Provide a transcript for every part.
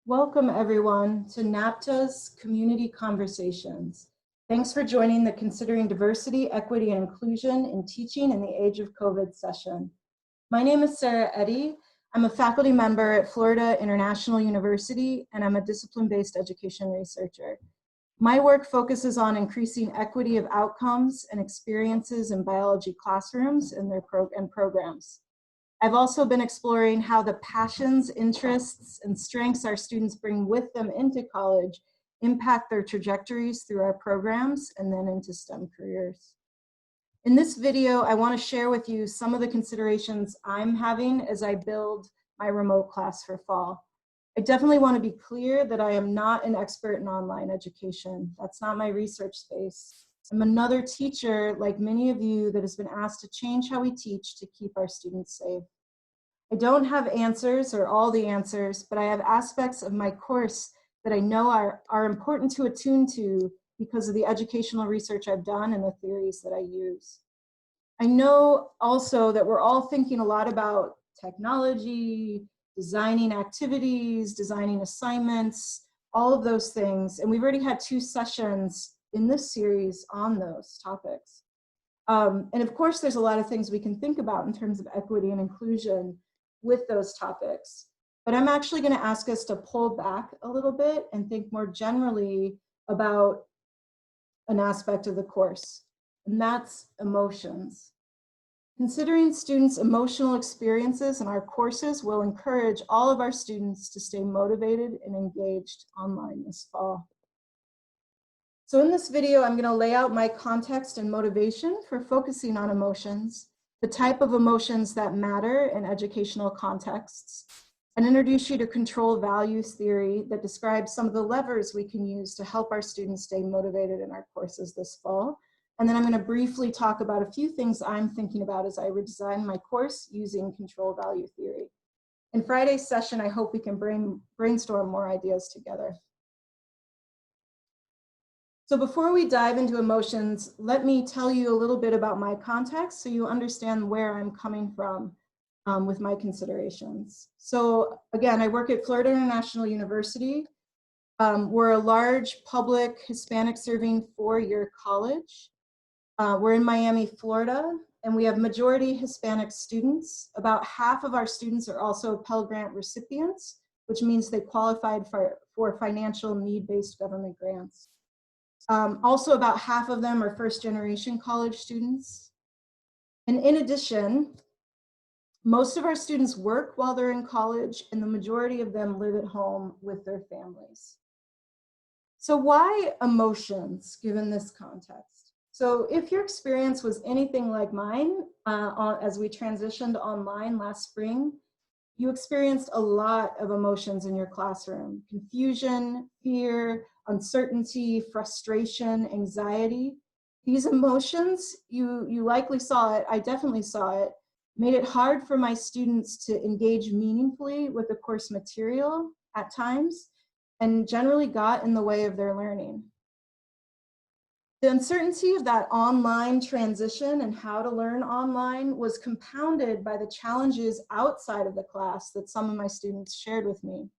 Welcome everyone to NABT's Community Conversations. Thanks for joining the Considering Diversity, Equity, and Inclusion in Teaching in the Age of COVID session. My name is Eddy. I'm a faculty member at Florida International University, and I'm a discipline-based education researcher. My work focuses on increasing equity of outcomes and experiences in biology classrooms and their programs. I've also been exploring how the passions, interests, and strengths our students bring with them into college impact their trajectories through our programs and then into STEM careers. In this video, I want to share with you some of the considerations I'm having as I build my remote class for fall. I definitely want to be clear that I am not an expert in online education. That's not my research space. I'm another teacher, like many of you, that has been asked to change how we teach to keep our students safe. I don't have answers or all the answers, but I have aspects of my course that I know are important to attune to because of the educational research I've done and the theories that I use. I know also that we're all thinking a lot about technology, designing activities, designing assignments, all of those things. And we've already had 2 sessions in this series on those topics. And of course, there's a lot of things we can think about in terms of equity and inclusion with those topics. But I'm actually going to ask us to pull back a little bit and think more generally about an aspect of the course, and that's emotions. Considering students' emotional experiences in our courses will encourage all of our students to stay motivated and engaged online this fall. So in this video, I'm going to lay out my context and motivation for focusing on emotions, the type of emotions that matter in educational contexts, and introduce you to control values theory that describes some of the levers we can use to help our students stay motivated in our courses this fall. And then I'm going to briefly talk about a few things I'm thinking about as I redesign my course using control value theory. In Friday's session, I hope we can brainstorm more ideas together. So before we dive into emotions, let me tell you a little bit about my context so you understand where I'm coming from with my considerations. So again, I work at Florida International University. We're a large public Hispanic serving 4-year college. We're in Miami, Florida, and we have majority Hispanic students. About half of our students are also Pell Grant recipients, which means they qualified for financial need-based government grants. Also, about half of them are first-generation college students. And in addition, most of our students work while they're in college, and the majority of them live at home with their families. So why emotions, given this context? So if your experience was anything like mine as we transitioned online last spring, you experienced a lot of emotions in your classroom: confusion, fear, uncertainty, frustration, anxiety. These emotions, you likely saw it, I definitely saw it, made it hard for my students to engage meaningfully with the course material at times, and generally got in the way of their learning. The uncertainty of that online transition and how to learn online was compounded by the challenges outside of the class that some of my students shared with me.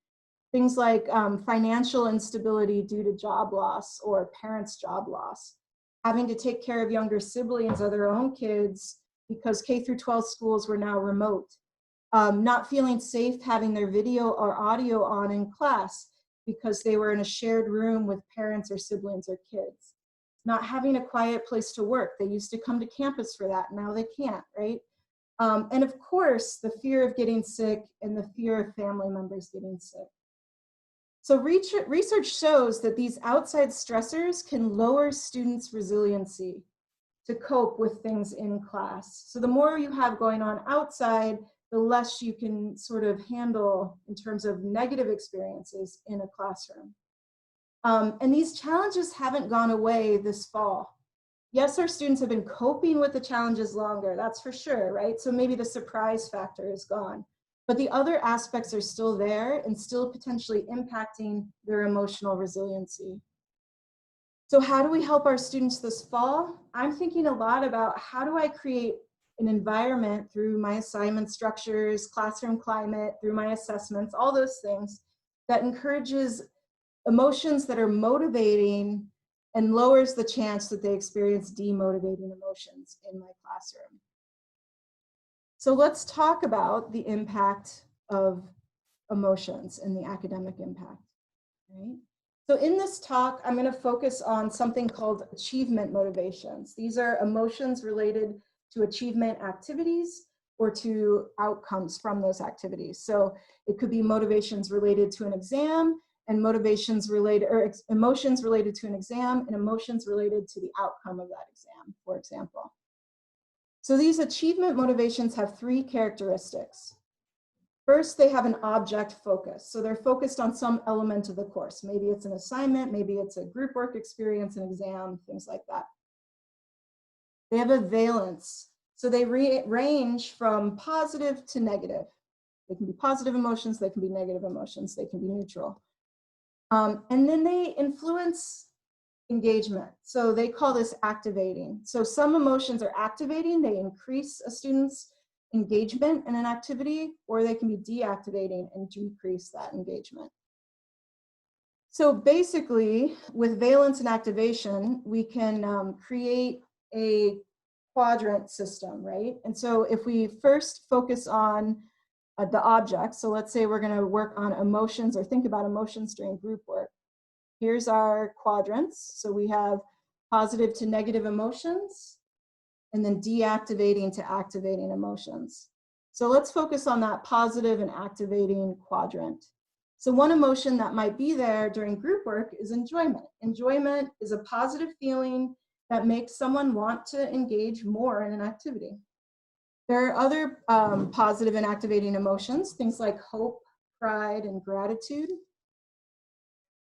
Things like financial instability due to job loss or parents' job loss, having to take care of younger siblings or their own kids because K-12 schools were now remote, not feeling safe having their video or audio on in class because they were in a shared room with parents or siblings or kids, not having a quiet place to work. They used to come to campus for that, now they can't, right? And of course, the fear of getting sick and the fear of family members getting sick. So research shows that these outside stressors can lower students' resiliency to cope with things in class. So the more you have going on outside, the less you can sort of handle in terms of negative experiences in a classroom. And these challenges haven't gone away this fall. Yes, our students have been coping with the challenges longer, that's for sure, right? So maybe the surprise factor is gone. But the other aspects are still there and still potentially impacting their emotional resiliency. So how do we help our students this fall? I'm thinking a lot about how do I create an environment through my assignment structures, classroom climate, through my assessments, all those things, that encourages emotions that are motivating and lowers the chance that they experience demotivating emotions in my classroom. So let's talk about the impact of emotions and the academic impact, right? So in this talk, I'm going to focus on something called achievement motivations. These are emotions related to achievement activities or to outcomes from those activities. So it could be motivations related to an exam and motivations related, or emotions related to an exam and emotions related to the outcome of that exam, for example. So these achievement motivations have three characteristics. First, they have an object focus. So they're focused on some element of the course. Maybe it's an assignment, maybe it's a group work experience, an exam, things like that. They have a valence. So they range from positive to negative. They can be positive emotions, they can be negative emotions, they can be neutral. And then they influence engagement. So they call this activating. So some emotions are activating, they increase a student's engagement in an activity, or they can be deactivating and decrease that engagement. So basically, with valence and activation, we can create a quadrant system, right? And so if we first focus on the object, so let's say we're going to work on emotions or think about emotions during group work. Here's our quadrants. So we have positive to negative emotions, and then deactivating to activating emotions. So let's focus on that positive and activating quadrant. So one emotion that might be there during group work is enjoyment. Enjoyment is a positive feeling that makes someone want to engage more in an activity. There are other positive and activating emotions, things like hope, pride, and gratitude.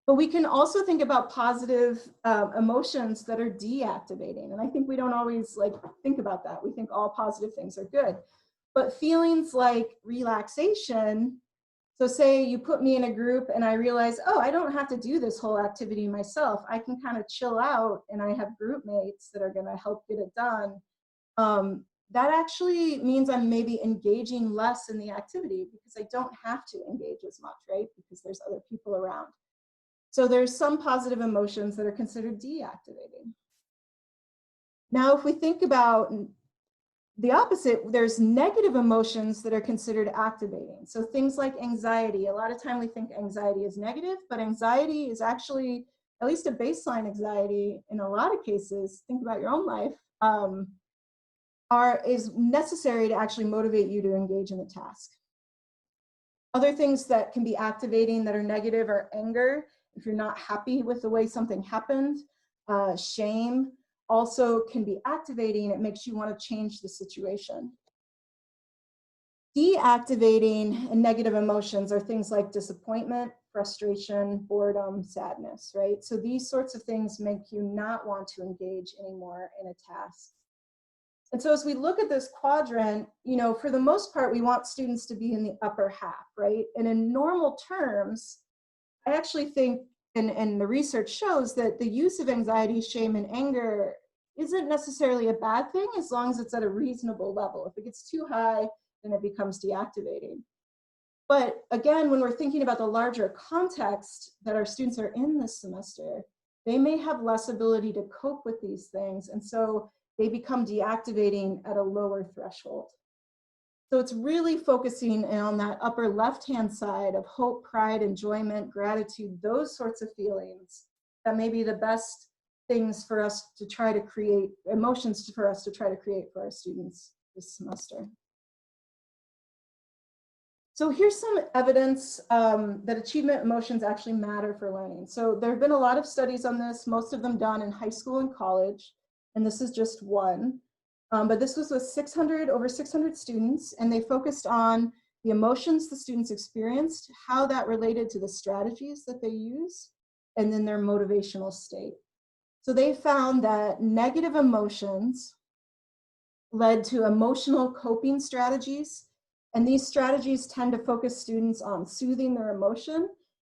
But we can also think about positive emotions that are deactivating. And I think we don't always think about that. We think all positive things are good. But feelings like relaxation, so say you put me in a group and I realize, oh, I don't have to do this whole activity myself. I can kind of chill out and I have group mates that are going to help get it done. That actually means I'm maybe engaging less in the activity because I don't have to engage as much, right? Because there's other people around. So there's some positive emotions that are considered deactivating. Now, if we think about the opposite, there's negative emotions that are considered activating. So things like anxiety, a lot of time we think anxiety is negative, but anxiety is actually, at least a baseline anxiety in a lot of cases, think about your own life, is necessary to actually motivate you to engage in the task. Other things that can be activating that are negative are anger, if you're not happy with the way something happened. Shame also can be activating. It makes you want to change the situation. Deactivating and negative emotions are things like disappointment, frustration, boredom, sadness, right? So these sorts of things make you not want to engage anymore in a task. And so as we look at this quadrant, for the most part, we want students to be in the upper half, right? And in normal terms, I actually think, and the research shows that the use of anxiety, shame, and anger isn't necessarily a bad thing as long as it's at a reasonable level. If it gets too high, then it becomes deactivating. But again, when we're thinking about the larger context that our students are in this semester, they may have less ability to cope with these things. And so they become deactivating at a lower threshold. So it's really focusing on that upper left-hand side of hope, pride, enjoyment, gratitude, those sorts of feelings that may be the best things for us to try to create, emotions for us to try to create for our students this semester. So here's some evidence that achievement emotions actually matter for learning. So there have been a lot of studies on this, most of them done in high school and college, and this is just one. But this was with over 600 students, and they focused on the emotions the students experienced, how that related to the strategies that they use, and then their motivational state. So they found that negative emotions led to emotional coping strategies, and these strategies tend to focus students on soothing their emotion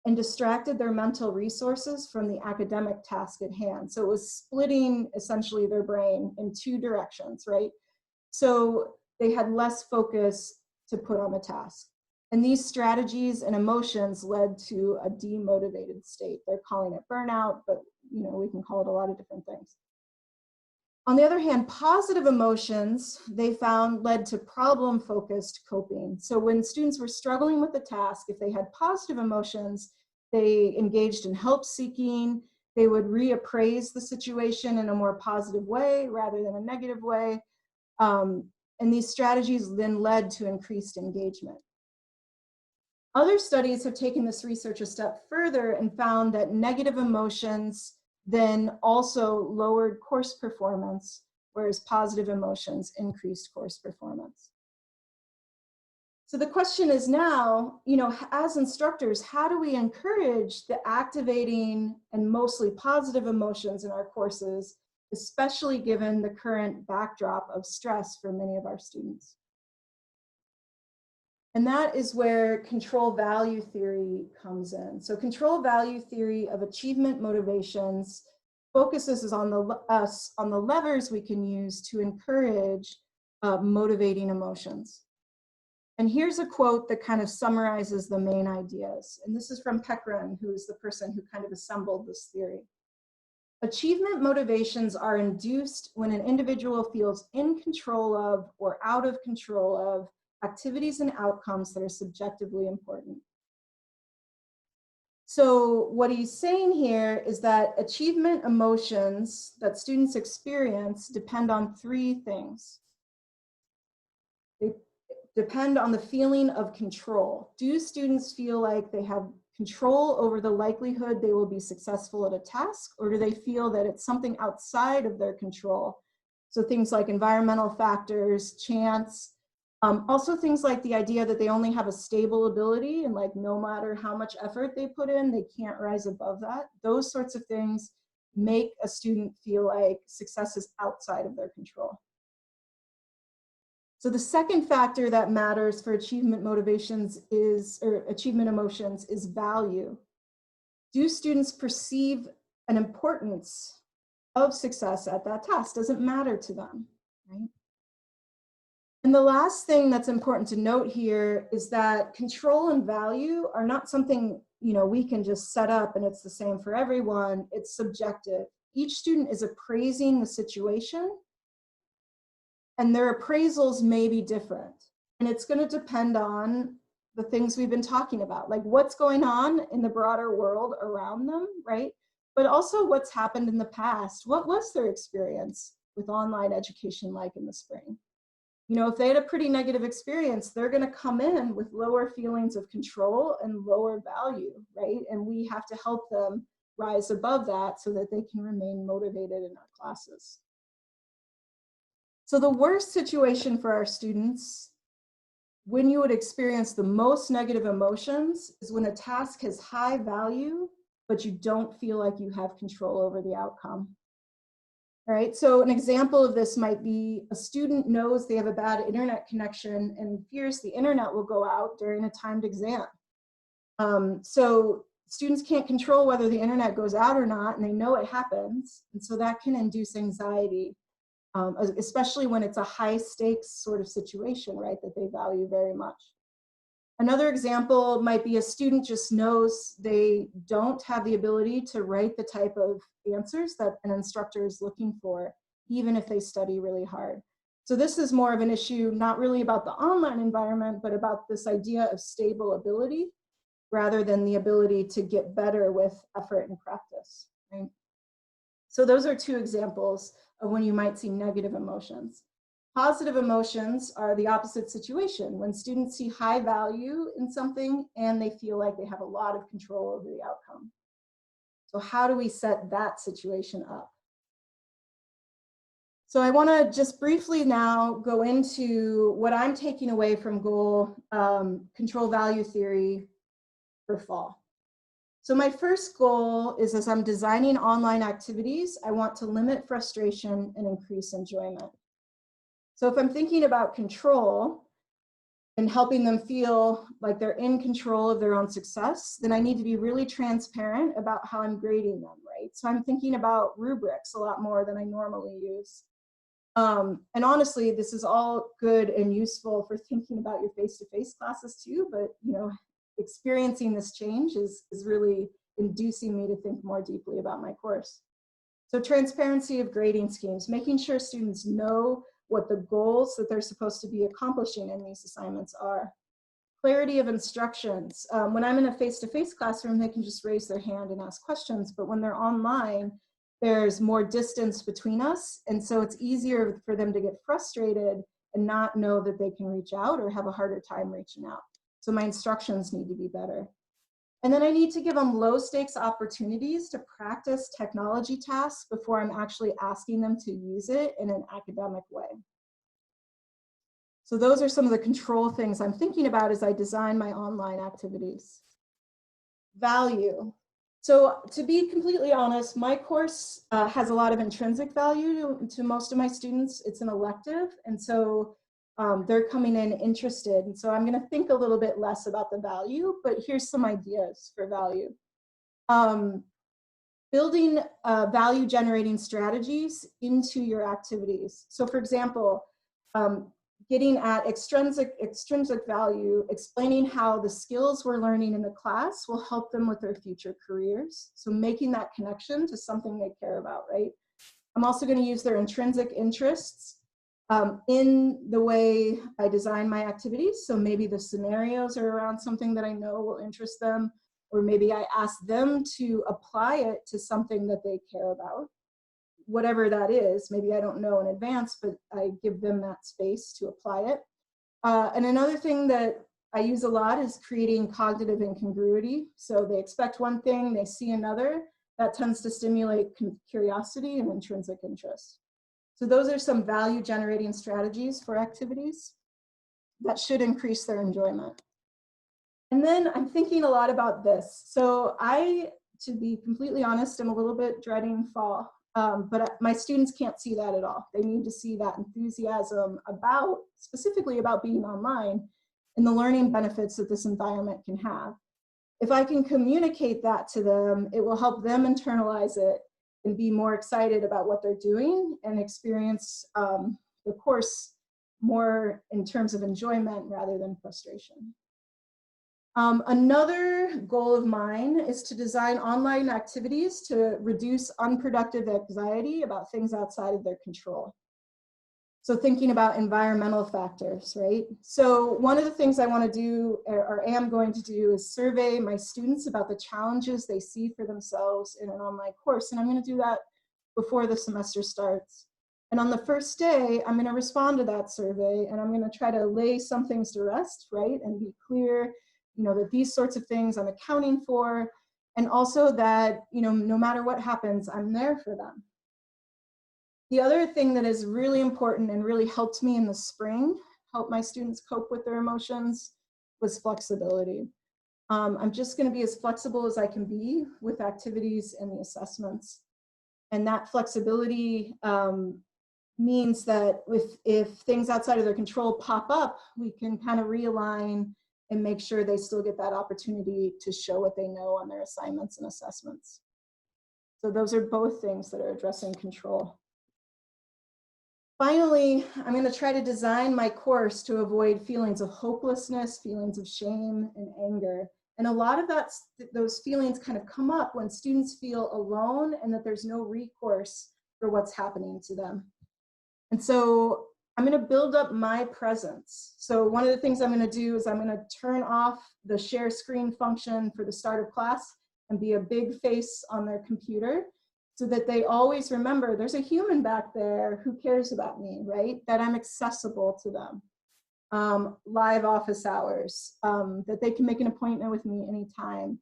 and distracted their mental resources from the academic task at hand. So it was splitting essentially their brain in two directions, right? So they had less focus to put on the task. And these strategies and emotions led to a demotivated state. They're calling it burnout, but we can call it a lot of different things. On the other hand, positive emotions, they found, led to problem-focused coping. So when students were struggling with the task, if they had positive emotions, they engaged in help seeking, they would reappraise the situation in a more positive way rather than a negative way. And these strategies then led to increased engagement. Other studies have taken this research a step further and found that negative emotions then also lowered course performance, whereas positive emotions increased course performance. So the question is now, as instructors, how do we encourage the activating and mostly positive emotions in our courses, especially given the current backdrop of stress for many of our students? And that is where control value theory comes in. So control value theory of achievement motivations focuses on the levers we can use to encourage motivating emotions. And here's a quote that kind of summarizes the main ideas. And this is from Peckren, who is the person who kind of assembled this theory. Achievement motivations are induced when an individual feels in control of or out of control of activities and outcomes that are subjectively important. So what he's saying here is that achievement emotions that students experience depend on three things. They depend on the feeling of control. Do students feel like they have control over the likelihood they will be successful at a task, or do they feel that it's something outside of their control? So things like environmental factors, chance, also things like the idea that they only have a stable ability and like no matter how much effort they put in, they can't rise above that. Those sorts of things make a student feel like success is outside of their control. So the second factor that matters for achievement motivations or achievement emotions is value. Do students perceive an importance of success at that task? Does it matter to them, right? And the last thing that's important to note here is that control and value are not something we can just set up and it's the same for everyone. It's subjective. Each student is appraising the situation, and their appraisals may be different. And it's going to depend on the things we've been talking about, like what's going on in the broader world around them, right? But also what's happened in the past. What was their experience with online education like in the spring? If they had a pretty negative experience, they're going to come in with lower feelings of control and lower value, right? And we have to help them rise above that so that they can remain motivated in our classes. So the worst situation for our students, when you would experience the most negative emotions, is when a task has high value, but you don't feel like you have control over the outcome. All right, so an example of this might be a student knows they have a bad internet connection and fears the internet will go out during a timed exam. So students can't control whether the internet goes out or not, and they know it happens. And so that can induce anxiety, especially when it's a high stakes sort of situation, right, that they value very much. Another example might be a student just knows they don't have the ability to write the type of answers that an instructor is looking for, even if they study really hard. So this is more of an issue, not really about the online environment, but about this idea of stable ability, rather than the ability to get better with effort and practice, right? So those are two examples of when you might see negative emotions. Positive emotions are the opposite situation, when students see high value in something and they feel like they have a lot of control over the outcome. So how do we set that situation up? So I want to just briefly now go into what I'm taking away from goal control value theory for fall. So my first goal is, as I'm designing online activities, I want to limit frustration and increase enjoyment. So if I'm thinking about control and helping them feel like they're in control of their own success, then I need to be really transparent about how I'm grading them, right? So I'm thinking about rubrics a lot more than I normally use. And honestly, this is all good and useful for thinking about your face-to-face classes too, but you know, experiencing this change is really inducing me to think more deeply about my course. So transparency of grading schemes, making sure students know what the goals that they're supposed to be accomplishing in these assignments are. Clarity of instructions. When I'm in a face-to-face classroom, they can just raise their hand and ask questions, but when they're online, there's more distance between us, and so it's easier for them to get frustrated and not know that they can reach out or have a harder time reaching out. So my instructions need to be better. And then I need to give them low stakes opportunities to practice technology tasks before I'm actually asking them to use it in an academic way. So those are some of the control things I'm thinking about as I design my online activities. Value. So to be completely honest, my course has a lot of intrinsic value to most of my students. It's an elective, and so they're coming in interested. And so I'm going to think a little bit less about the value, but here's some ideas for value. Building value generating strategies into your activities. So for example, getting at extrinsic value, explaining how the skills we're learning in the class will help them with their future careers. So making that connection to something they care about, right? I'm also going to use their intrinsic interests in the way I design my activities. So maybe the scenarios are around something that I know will interest them, or maybe I ask them to apply it to something that they care about. Whatever that is, maybe I don't know in advance, but I give them that space to apply it. And another thing that I use a lot is creating cognitive incongruity. So they expect one thing, they see another. That tends to stimulate curiosity and intrinsic interest. So those are some value generating strategies for activities that should increase their enjoyment. And then I'm thinking a lot about this. So I, to be completely honest, I'm a little bit dreading fall. But my students can't see that at all. They need to see that enthusiasm about, specifically about being online and the learning benefits that this environment can have. If I can communicate that to them, it will help them internalize it and be more excited about what they're doing and experience the course more in terms of enjoyment rather than frustration. Another goal of mine is to design online activities to reduce unproductive anxiety about things outside of their control. So thinking about environmental factors, right? So one of the things I want to do, or am going to do, is survey my students about the challenges they see for themselves in an online course. And I'm going to do that before the semester starts. And on the first day, I'm going to respond to that survey, and I'm going to try to lay some things to rest, right? And be clear, you know, that these sorts of things I'm accounting for, and also that, you know, no matter what happens, I'm there for them. The other thing that is really important and really helped me in the spring, help my students cope with their emotions, was flexibility. I'm just going to be as flexible as I can be with activities and the assessments. And that flexibility means that if things outside of their control pop up, we can kind of realign and make sure they still get that opportunity to show what they know on their assignments and assessments. So those are both things that are addressing control. Finally, I'm going to try to design my course to avoid feelings of hopelessness, feelings of shame and anger. And a lot of those feelings kind of come up when students feel alone and that there's no recourse for what's happening to them. And so I'm going to build up my presence. So one of the things I'm going to do is I'm going to turn off the share screen function for the start of class and be a big face on their computer so that they always remember there's a human back there who cares about me, right? That I'm accessible to them. Live office hours, that they can make an appointment with me anytime.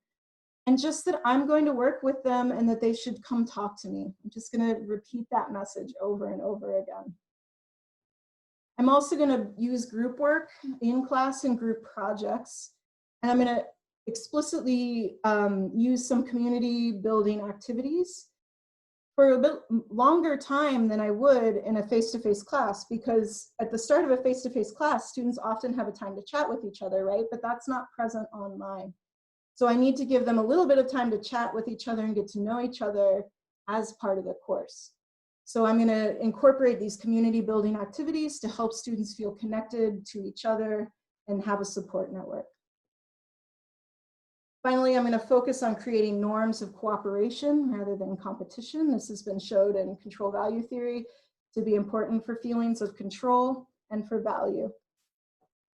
And just that I'm going to work with them and that they should come talk to me. I'm just going to repeat that message over and over again. I'm also going to use group work in class and group projects. And I'm going to explicitly use some community building activities for a bit longer time than I would in a face-to-face class, because at the start of a face-to-face class, students often have a time to chat with each other, right? But that's not present online. So I need to give them a little bit of time to chat with each other and get to know each other as part of the course. So I'm going to incorporate these community building activities to help students feel connected to each other and have a support network. Finally, I'm going to focus on creating norms of cooperation rather than competition. This has been showed in control value theory to be important for feelings of control and for value.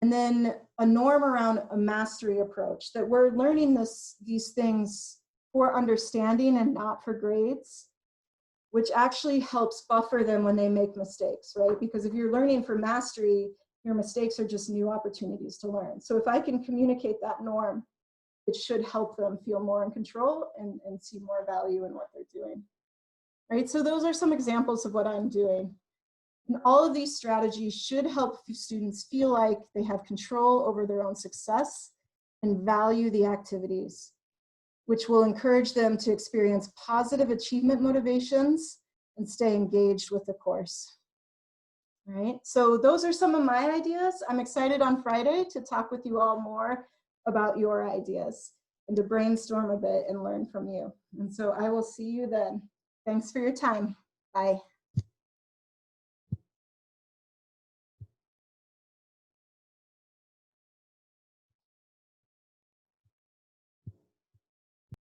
And then a norm around a mastery approach, that we're learning these things for understanding and not for grades, which actually helps buffer them when they make mistakes, right? Because if you're learning for mastery, your mistakes are just new opportunities to learn. So if I can communicate that norm, it should help them feel more in control and see more value in what they're doing, right? So those are some examples of what I'm doing. And all of these strategies should help students feel like they have control over their own success and value the activities, which will encourage them to experience positive achievement motivations and stay engaged with the course. All right, so those are some of my ideas. I'm excited on Friday to talk with you all more about your ideas and to brainstorm a bit and learn from you. And so I will see you then. Thanks for your time. Bye.